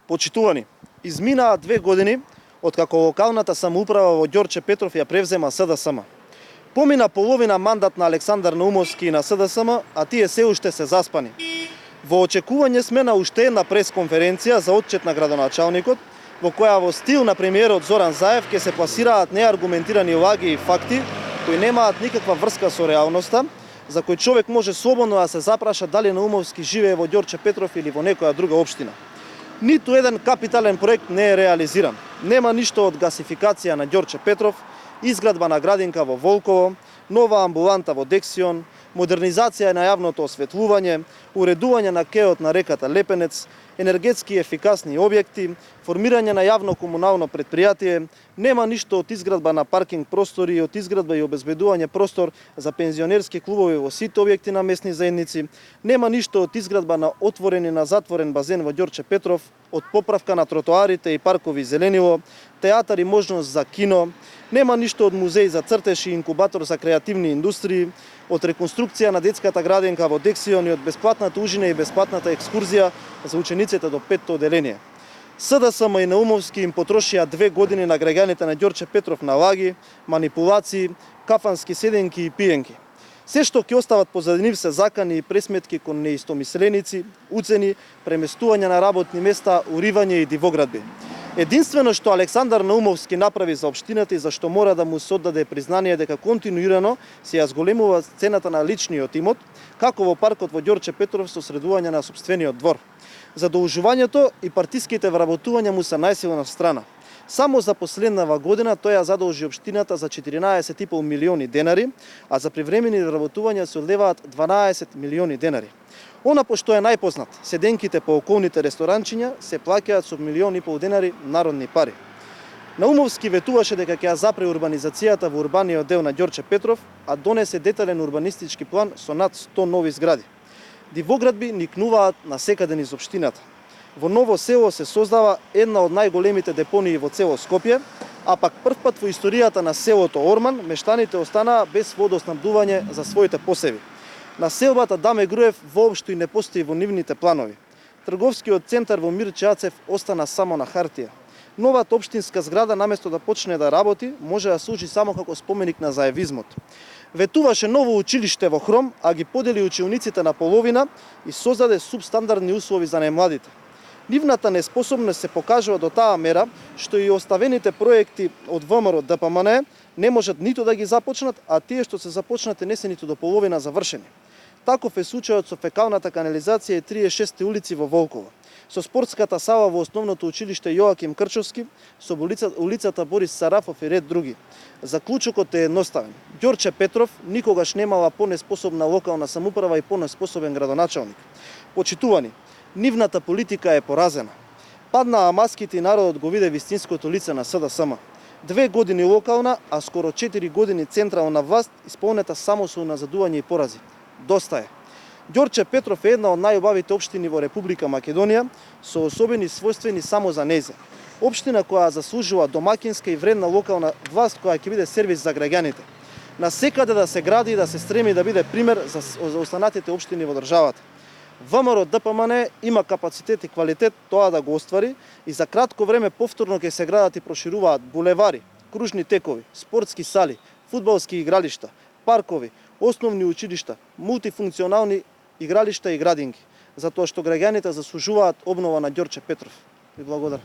Почитувани, изминаа 2 години откако локалната самоуправа во Ѓорче Петров ја превзема СДСМ. Помина половина мандат на Александар Наумовски и на СДСМ, а тие се уште се заспани. Во очекување сме на уште една пресконференција за отчет на градоначалникот, во која во стил на премиерот Зоран Заев ќе се пласираат неаргументирани лаги и факти кои немаат никаква врска со реалноста, за кој човек може слободно да се запраша дали Наумовски живее во Ѓорче Петров или во некоја друга општина. Ниту еден капитален проект не е реализиран. Нема ништо од гасификација на Ѓорче Петров, изградба на градинка во Волково, нова амбуланта во Дексион, модернизација на јавното осветлување, уредување на кеот на реката Лепенец, енергетски ефикасни објекти, формирање на јавно комунално предпријатие, нема ништо од изградба на паркинг простори и од изградба и обезбедување простор за пензионерски клубови во сите објекти на местни заедници, нема ништо од изградба на отворен и на затворен базен во Ѓорче Петров, од поправка на тротоарите и паркови зеленило, театар и можност за кино, нема ништо од музеј за цртеж и инкубатор за креативни индустрии, од реконструкција на детската градинка во Дексион и од бесплатната ужина и бесплатната екскурзија за учениците до 5-то оделение. СДСМ и Наумовски им потрошија 2 години на граѓаните на Ѓорче Петров на лаги, манипулации, кафански седенки и пиенки. Се што ќе остават позади нив се закани и пресметки кон неистомисленици, уцени, преместување на работни места, уривање и дивоградби. Единствено што Александар Наумовски направи за општината и за што мора да му се оддаде признание дека континуирано се ја зголемува цената на личниот имот, како во паркот во Ѓорче Петров со средување на сопствениот двор. Задолжувањето и партиските вработувања му се најсилна страна. Само за последнава година тој ја задолжи општината за 14,5 милиони денари, а за привремени вработувања се одлеваат 12 милиони денари. Она по што е најпознат, седенките по околните ресторанчиња се плаќаат со 1,5 милиони денари народни пари. Наумовски ветуваше дека ќе ја запре урбанизацијата во урбаниот дел на Ѓорче Петров, а донесе детален урбанистички план со над 100 нови згради. Дивоградби никнуваат насекаде низ општината. Во Ново село се создава една од најголемите депонии во цело Скопје, а пак првпат во историјата на селото Орман мештаните останаа без водоснабдување за своите посеви. Населбата Даме Груев воопшто и не постои во нивните планови. Трговскиот центар во Мирче Ацев остана само на хартија. Новата општинска зграда наместо да почне да работи, може да служи само како споменик на заевизмот. Ветуваше ново училиште во Хром, а ги подели учениците на половина и создаде субстандардни услови за најмладите. Нивната неспособност се покажува до таа мера што и оставените проекти од ВМРО ДПМН не можат ниту да ги започнат, а тие што се започнати не се ниту до половина завршени. Таков е случајот со фекалната канализација и 36 улици во Волково, со спортската сала во основното училиште Јоаким Крчовски, со улицата Борис Сарафов и ред други. Заклучокот е едноставен. Ѓорче Петров никогаш немала понеспособна локална самоуправа и понеспособен градоначалник. Почитувани, нивната политика е поразена. Паднаа маските и народот го виде вистинското лице на СДСМ. 2 години локална, а скоро 4 години централна власт, исполнета само со уназадување и порази. Доста е. Ѓорче Петров е една од најубавите општини во Република Македонија, со особени својствени само за незе. Општина која заслужува домакинска и вредна локална власт која ќе биде сервис за граѓаните. Насекаде да се гради и да се стреми да биде пример за останатите општини во државата. ВМРО ДПМН има капацитет и квалитет тоа да го оствари и за кратко време повторно ќе се градат и прошируваат булевари, кружни текови, спортски сали, фудбалски игралишта, паркови, основни училишта, мултифункционални игралишта и градинки, затоа што граѓаните заслужуваат обнова на Ѓорче Петров. Ви благодарам.